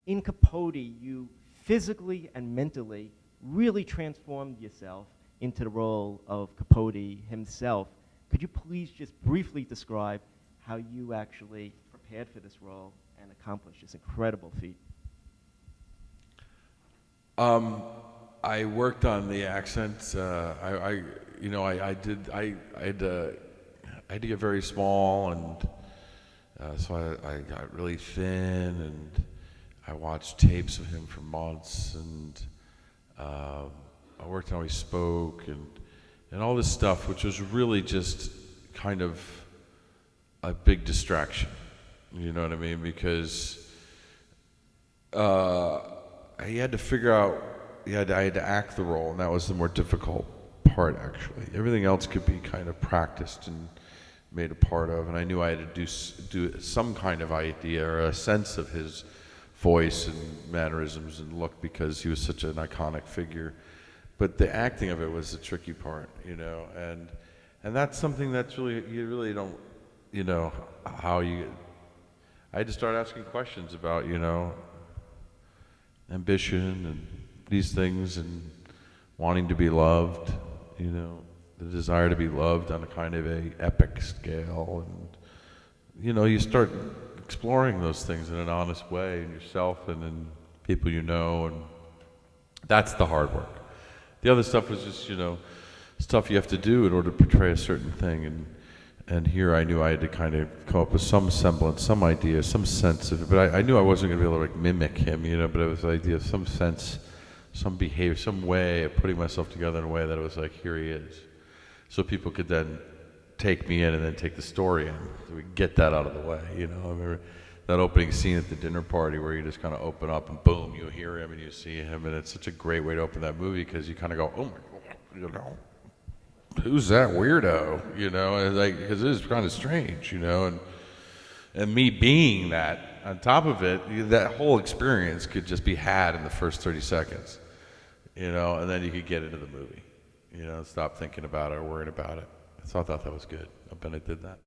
in Capote, you physically and mentally really transformed yourself into the role of Capote himself. Could you please just briefly describe how you actually prepared for this role and accomplished this incredible feat? I worked on the accent. I had to get very small, and so I got really thin, and I watched tapes of him for months, and I worked on how he spoke, and all this stuff, which was really just kind of a big distraction. You know what I mean? Because he had to figure out. I had to act the role, and that was the more difficult part, actually. Everything else could be kind of practiced and made a part of, and I knew I had to do some kind of idea or a sense of his voice and mannerisms and look, because he was such an iconic figure. But the acting of it was the tricky part, and that's something that's you really don't, how you. I had to start asking questions about, ambition and these things, and wanting to be loved, the desire to be loved on a kind of a epic scale, and you start exploring those things in an honest way in yourself and in people and that's the hard work. The other stuff was just stuff you have to do in order to portray a certain thing, and here I knew I had to kind of come up with some semblance, some idea, some sense of it, but I knew I wasn't going to be able to mimic him, but it was the idea of some sense, some behavior, some way of putting myself together in a way that it was like, here he is. So people could then take me in and then take the story in. So we get that out of the way, I remember that opening scene at the dinner party where you just kind of open up and boom, you hear him and you see him, and it's such a great way to open that movie, because you kind of go, oh my God, who's that weirdo, and because it is kind of strange, and me being that, on top of it, that whole experience could just be had in the first 30 seconds. And then you could get into the movie, stop thinking about it or worrying about it. So I thought that was good. I bet I did that.